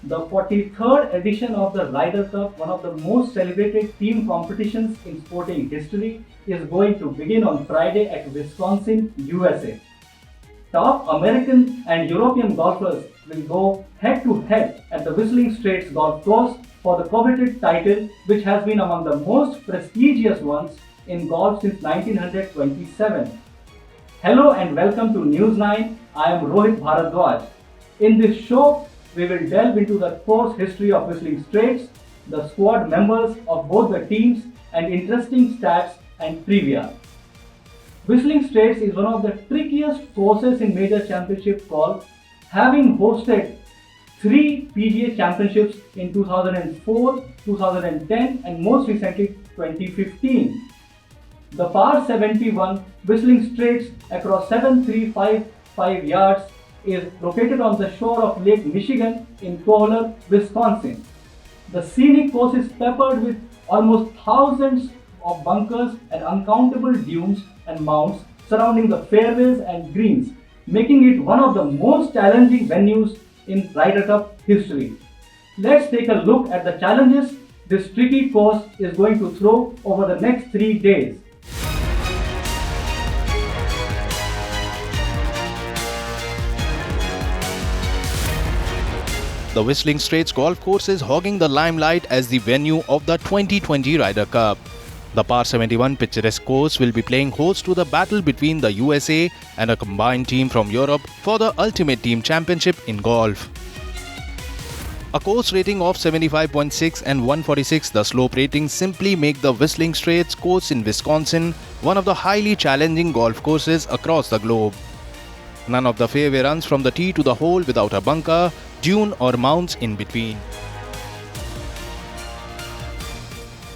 The 43rd edition of the Ryder Cup, one of the most celebrated team competitions in sporting history, is going to begin on Friday at Wisconsin, USA. Top American and European golfers will go head to head at the Whistling Straits Golf Course for the coveted title, which has been among the most prestigious ones in golf since 1927. Hello and welcome to News 9. I am Rohit Bharadwaj. In this show, we will delve into the course history of Whistling Straits, the squad members of both the teams, and interesting stats and trivia. Whistling Straits is one of the trickiest courses in major championship golf, having hosted 3 PGA championships in 2004, 2010 and most recently 2015. The par 71 Whistling Straits across 7355 yards is located on the shore of Lake Michigan in Kohler, Wisconsin. The scenic course is peppered with almost thousands of bunkers and uncountable dunes and mounds surrounding the fairways and greens, making it one of the most challenging venues in Ryder Cup history. Let's take a look at the challenges this tricky course is going to throw over the next 3 days. The Whistling Straits Golf Course is hogging the limelight as the venue of the 2020 Ryder Cup. The par 71 picturesque course will be playing host to the battle between the USA and a combined team from Europe for the Ultimate Team Championship in golf. A course rating of 75.6 and 146, the slope ratings simply make the Whistling Straits course in Wisconsin one of the highly challenging golf courses across the globe. None of the fairway runs from the tee to the hole without a bunker, dune or mounds in between.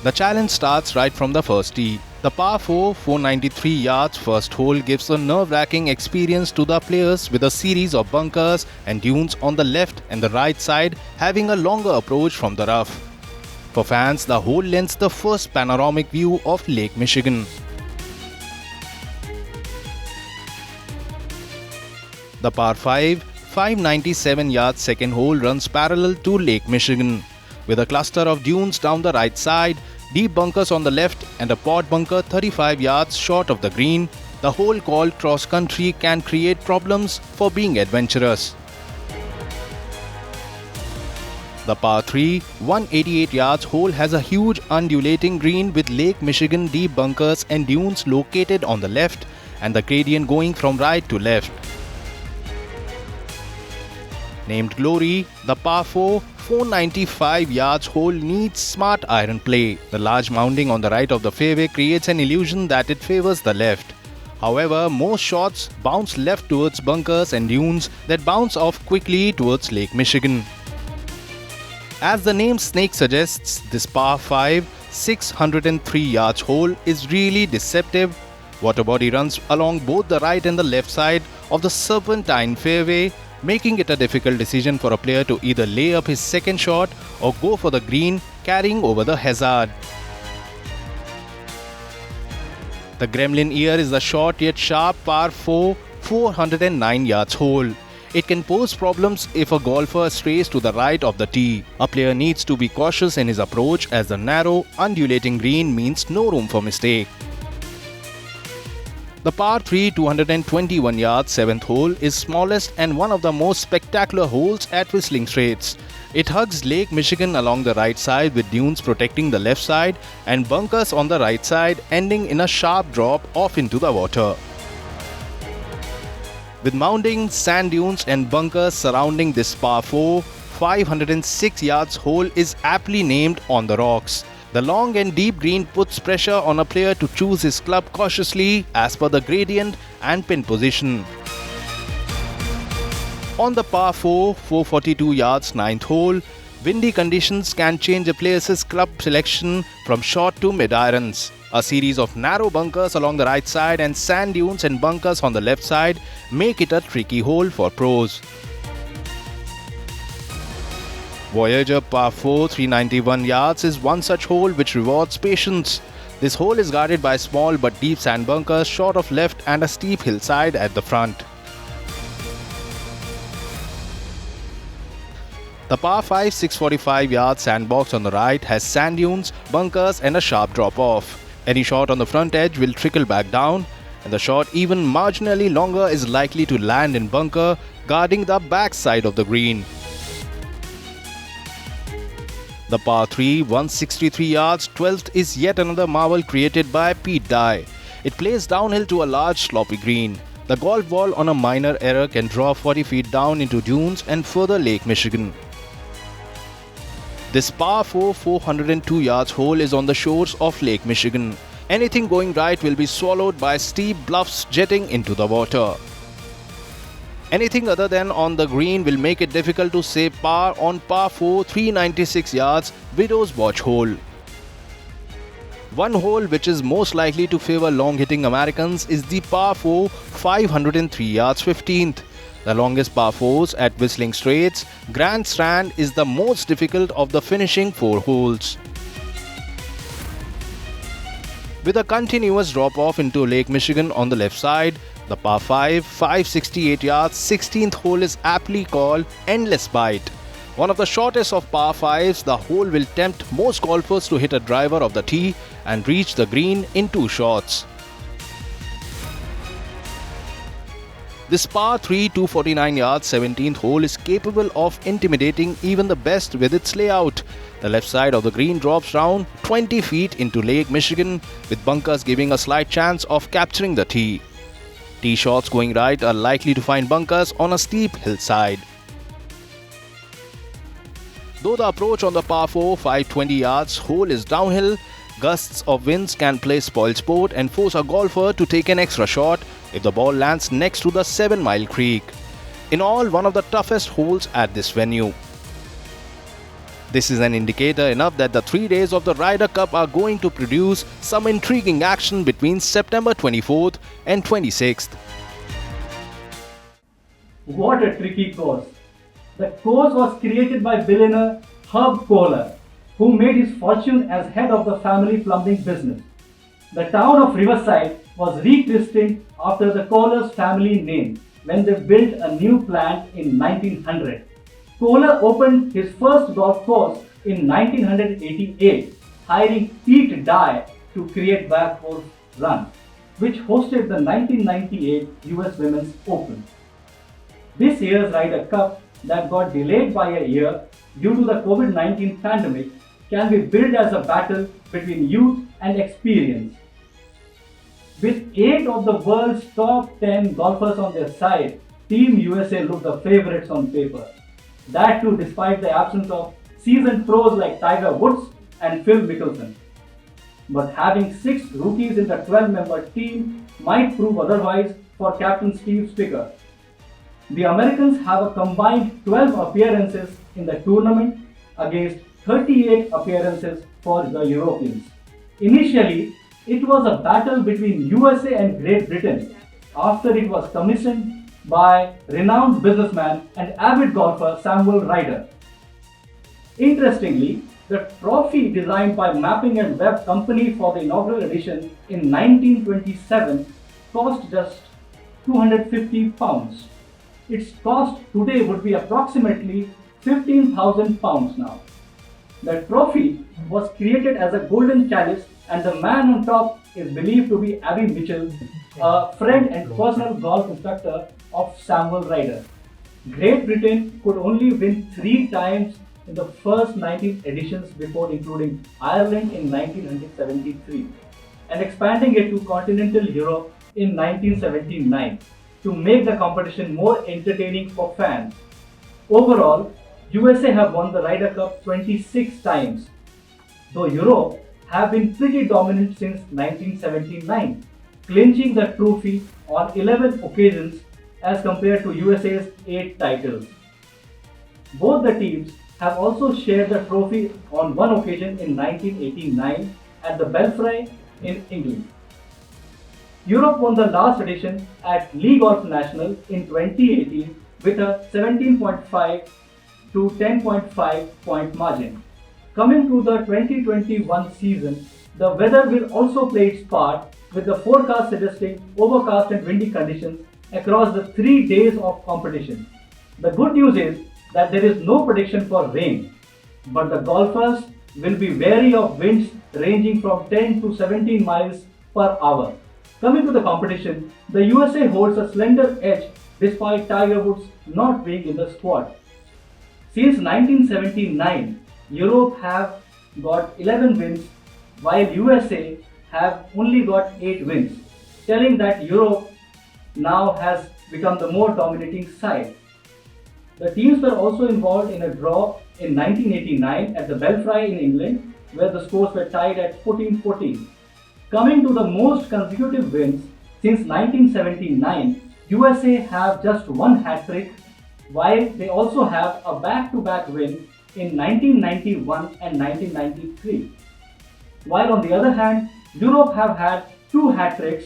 The challenge starts right from the first tee. The par 4, 493 yards first hole gives a nerve-wracking experience to the players with a series of bunkers and dunes on the left and the right side, having a longer approach from the rough. For fans, the hole lends the first panoramic view of Lake Michigan. The par 5, 597 yards second hole runs parallel to Lake Michigan, with a cluster of dunes down the right side, deep bunkers on the left and a pot bunker 35 yards short of the green. The hole called cross country can create problems for being adventurous. The par 3, 188 yards hole has a huge undulating green with Lake Michigan deep bunkers and dunes located on the left and the gradient going from right to left. Named Glory, the par 4, 495 yards hole needs smart iron play. The large mounding on the right of the fairway creates an illusion that it favors the left. However, most shots bounce left towards bunkers and dunes that bounce off quickly towards Lake Michigan. As the name Snake suggests, this par 5, 603 yards hole is really deceptive. Water body runs along both the right and the left side of the serpentine fairway, making it a difficult decision for a player to either lay up his second shot or go for the green, carrying over the hazard. The Gremlin Ear is the short yet sharp par 4, 409 yards hole. It can pose problems if a golfer strays to the right of the tee. A player needs to be cautious in his approach as the narrow, undulating green means no room for mistake. The par 3, 221 yards 7th hole is smallest and one of the most spectacular holes at Whistling Straits. It hugs Lake Michigan along the right side with dunes protecting the left side and bunkers on the right side, ending in a sharp drop off into the water. With mounding, sand dunes and bunkers surrounding this par 4, 506 yards hole is aptly named On the Rocks. The long and deep green puts pressure on a player to choose his club cautiously as per the gradient and pin position. On the par 4, 442 yards 9th hole, windy conditions can change a player's club selection from short to mid-irons. A series of narrow bunkers along the right side and sand dunes and bunkers on the left side make it a tricky hole for pros. Voyager par 4, 391 yards is one such hole which rewards patience. This hole is guarded by small but deep sand bunkers short of left and a steep hillside at the front. The par 5 645-yard sandbox on the right has sand dunes, bunkers and a sharp drop-off. Any shot on the front edge will trickle back down, and the shot even marginally longer is likely to land in bunker, guarding the back side of the green. The par 3 163 yards 12th is yet another marvel created by Pete Dye. It plays downhill to a large sloppy green. The golf ball on a minor error can draw 40 feet down into dunes and further Lake Michigan. This par 4 402 yards hole is on the shores of Lake Michigan. Anything going right will be swallowed by steep bluffs jetting into the water. Anything other than on the green will make it difficult to say par on par 4 396 yards Widow's Watch hole. One hole which is most likely to favor long-hitting Americans is the par 4 503 yards 15th. The longest par 4s at Whistling Straits, Grand Strand is the most difficult of the finishing 4 holes. With a continuous drop-off into Lake Michigan on the left side, the par 5 568 yards 16th hole is aptly called Endless Bite. One of the shortest of par 5s, the hole will tempt most golfers to hit a driver of the tee and reach the green in 2 shots. This par 3 249 yards 17th hole is capable of intimidating even the best with its layout. The left side of the green drops down 20 feet into Lake Michigan, with bunkers giving a slight chance of capturing the tee. Tee shots going right are likely to find bunkers on a steep hillside. Though the approach on the par 4 520 yards hole is downhill, gusts of winds can play spoilsport and force a golfer to take an extra shot if the ball lands next to the 7-mile creek. In all, one of the toughest holes at this venue. This is an indicator enough that the 3 days of the Ryder Cup are going to produce some intriguing action between September 24th and 26th. What a tricky course. The course was created by billionaire Herb Kohler, who made his fortune as head of the family plumbing business. The town of Riverside was rechristened after the Kohler's family name when they built a new plant in 1900. Kohler opened his first golf course in 1988, hiring Pete Dye to create Backhouse Run, which hosted the 1998 US Women's Open. This year's Ryder Cup, that got delayed by a year due to the COVID-19 pandemic, can be billed as a battle between youth and experience. With 8 of the world's top 10 golfers on their side, Team USA looked the favorites on paper. That too despite the absence of seasoned pros like Tiger Woods and Phil Mickelson. But having 6 rookies in the 12-member team might prove otherwise for Captain Steve Stricker. The Americans have a combined 12 appearances in the tournament against 38 appearances for the Europeans. Initially, it was a battle between USA and Great Britain after it was commissioned by renowned businessman and avid golfer Samuel Ryder. Interestingly, the trophy designed by Mapping and Webb Company for the inaugural edition in 1927 cost just £250. Its cost today would be approximately £15,000 now. The trophy was created as a golden chalice, and the man on top is believed to be Abby Mitchell, a friend and personal golf instructor of Samuel Ryder. Great Britain could only win 3 times in the first 19 editions before including Ireland in 1973 and expanding it to continental Europe in 1979 to make the competition more entertaining for fans. Overall, USA have won the Ryder Cup 26 times, though Europe have been pretty dominant since 1979, clinching the trophy on 11 occasions as compared to USA's 8 titles. Both the teams have also shared the trophy on one occasion in 1989 at the Belfry in England. Europe won the last edition at Le Golf National in 2018 with a 17.5 to 10.5 point margin. Coming to the 2021 season, the weather will also play its part, with the forecast suggesting overcast and windy conditions across the 3 days of competition. The good news is that there is no prediction for rain, but the golfers will be wary of winds ranging from 10 to 17 miles per hour. Coming to the competition, the USA holds a slender edge despite Tiger Woods not being in the squad. Since 1979, Europe have got 11 wins while USA have only got 8 wins, telling that Europe now has become the more dominating side. The teams were also involved in a draw in 1989 at the Belfry in England, where the scores were tied at 14-14. Coming to the most consecutive wins since 1979, USA have just one hat-trick, while they also have a back-to-back win in 1991 and 1993. While on the other hand, Europe have had two hat-tricks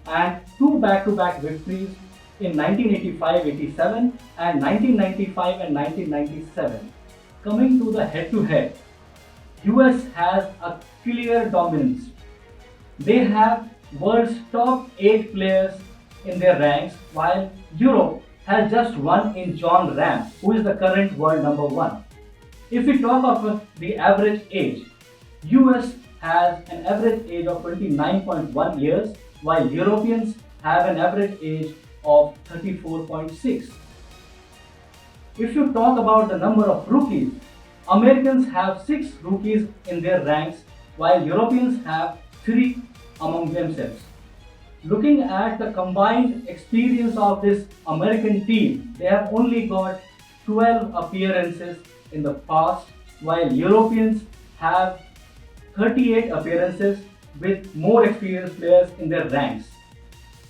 and two back-to-back victories in 1985-87 and 1995 and 1997. Coming to the head-to-head, US has a clear dominance. They have world's top 8 players in their ranks, while Europe has just one in Jon Rahm, who is the current world number 1. If we talk of the average age, US has an average age of 29.1 years, while Europeans have an average age of 34.6. If you talk about the number of rookies, Americans have 6 rookies in their ranks, while Europeans have 3 among themselves. Looking at the combined experience of this American team, they have only got 12 appearances in the past, while Europeans have 38 appearances with more experienced players in their ranks.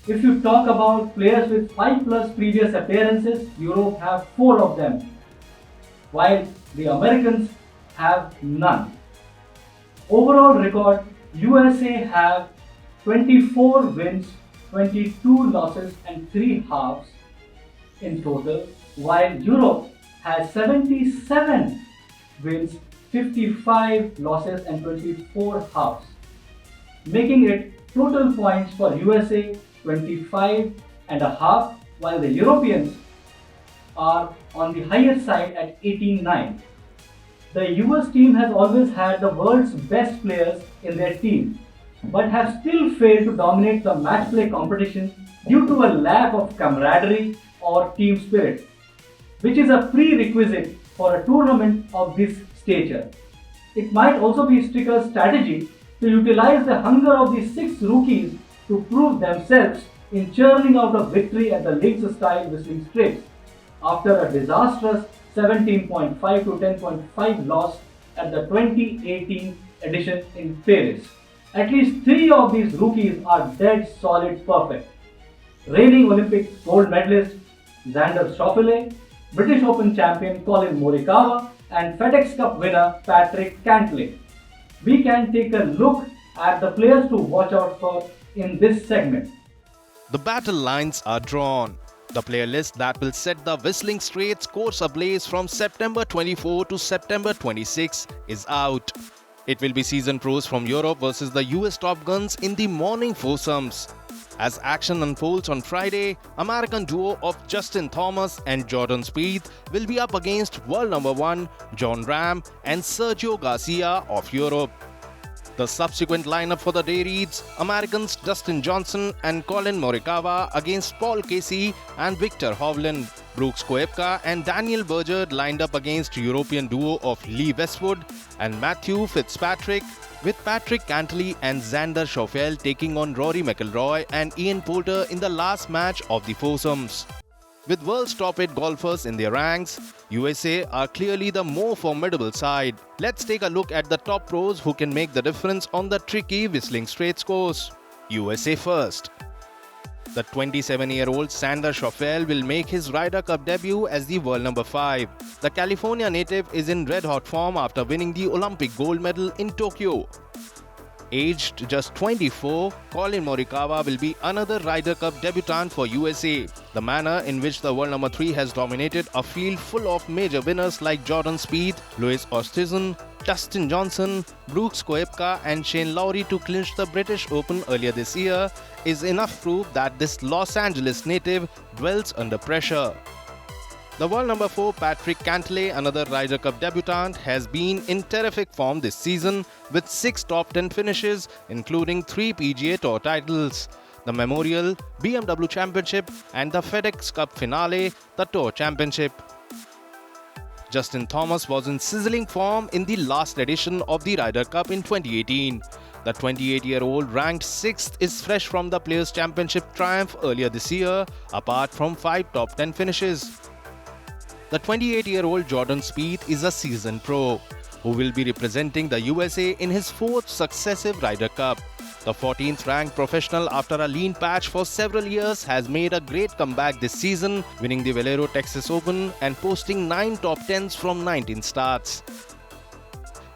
If you talk about players with 5+ previous appearances, Europe have 4 of them, while the Americans have none. Overall record, USA have 24 wins, 22 losses and 3 halves in total, while Europe has 77 wins, 55 losses and 24 halves, making it total points for USA 25.5, while the Europeans are on the higher side at 18-9. The US team has always had the world's best players in their team, but have still failed to dominate the match play competition due to a lack of camaraderie or team spirit, which is a prerequisite for a tournament of this stature. It might also be Sticker's strategy to utilize the hunger of the 6 rookies to prove themselves in churning out a victory at the links-style Whistling Straits after a disastrous 17.5 to 10.5 loss at the 2018 edition in Paris. At least 3 of these rookies are dead solid perfect. Reigning Olympic gold medalist Xander Schauffele, British Open champion Colin Morikawa and FedEx Cup winner Patrick Cantlay. We can take a look at the players to watch out for in this segment. The battle lines are drawn. The player list that will set the Whistling Straits course ablaze from September 24 to September 26 is out. It will be seasoned pros from Europe versus the US Top Guns in the morning foursomes. As action unfolds on Friday, American duo of Justin Thomas and Jordan Spieth will be up against world number 1 Jon Rahm and Sergio Garcia of Europe. The subsequent lineup for the day reads Americans Dustin Johnson and Colin Morikawa against Paul Casey and Victor Hovland. Brooks Koepka and Daniel Berger lined up against European duo of Lee Westwood and Matthew Fitzpatrick, with Patrick Cantlay and Xander Schauffele taking on Rory McIlroy and Ian Poulter in the last match of the foursomes. With world's top 8 golfers in their ranks, USA are clearly the more formidable side. Let's take a look at the top pros who can make the difference on the tricky Whistling Straits course. USA first. The 27-year-old Xander Schauffele will make his Ryder Cup debut as the world number 5. The California native is in red-hot form after winning the Olympic gold medal in Tokyo. Aged just 24, Colin Morikawa will be another Ryder Cup debutant for USA. The manner in which the world number 3 has dominated a field full of major winners like Jordan Spieth, Louis Oosthuizen, Dustin Johnson, Brooks Koepka and Shane Lowry to clinch the British Open earlier this year is enough proof that this Los Angeles native dwells under pressure. The world number 4 Patrick Cantlay, another Ryder Cup debutant, has been in terrific form this season with 6 top 10 finishes, including 3 PGA Tour titles: the Memorial, BMW Championship and the FedEx Cup finale, the Tour Championship. Justin Thomas was in sizzling form in the last edition of the Ryder Cup in 2018. The 28-year-old ranked 6th is fresh from the Players' Championship triumph earlier this year, apart from 5 top 10 finishes. The 28-year-old Jordan Spieth is a seasoned pro who will be representing the USA in his 4th successive Ryder Cup. The 14th ranked professional, after a lean patch for several years, has made a great comeback this season, winning the Valero Texas Open and posting 9 top 10s from 19 starts.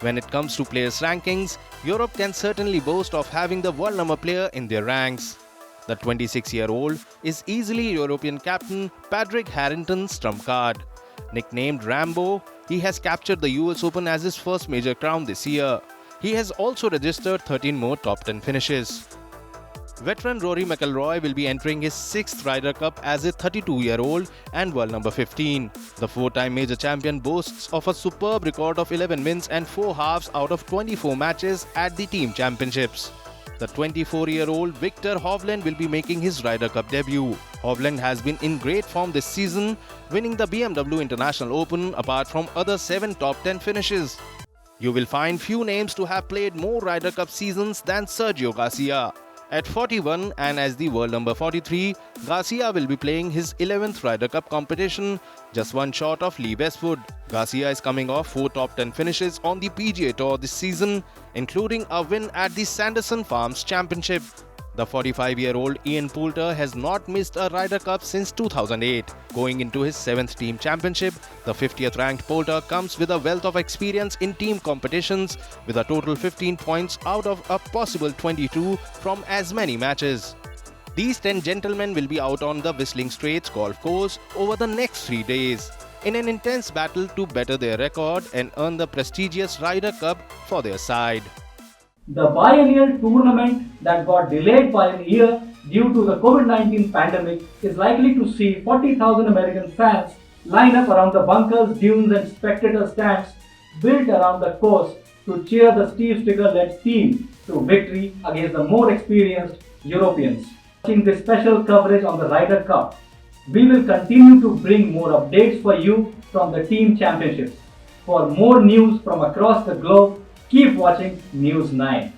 When it comes to players' rankings, Europe can certainly boast of having the world number player in their ranks. The 26-year-old is easily European captain Padraig Harrington's trump card. Nicknamed Rambo, he has captured the US Open as his first major crown this year. He has also registered 13 more top 10 finishes. Veteran Rory McIlroy will be entering his 6th Ryder Cup as a 32-year-old and world number 15. The 4-time major champion boasts of a superb record of 11 wins and 4 halves out of 24 matches at the team championships. The 24-year-old Viktor Hovland will be making his Ryder Cup debut. Hovland has been in great form this season, winning the BMW International Open apart from other 7 top 10 finishes. You will find few names to have played more Ryder Cup seasons than Sergio Garcia. At 41 and as the world number 43, Garcia will be playing his 11th Ryder Cup competition, just one short of Lee Westwood. Garcia is coming off 4 top 10 finishes on the PGA Tour this season, including a win at the Sanderson Farms Championship. The 45-year-old Ian Poulter has not missed a Ryder Cup since 2008. Going into his 7th team championship, the 50th ranked Poulter comes with a wealth of experience in team competitions, with a total 15 points out of a possible 22 from as many matches. These 10 gentlemen will be out on the Whistling Straits golf course over the next 3 days, in an intense battle to better their record and earn the prestigious Ryder Cup for their side. The biennial tournament that got delayed by a year due to the COVID-19 pandemic is likely to see 40,000 American fans line up around the bunkers, dunes and spectator stands built around the course to cheer the Steve Stricker-led team to victory against the more experienced Europeans. Watching this special coverage on the Ryder Cup, we will continue to bring more updates for you from the team championships. For more news from across the globe, keep watching News 9.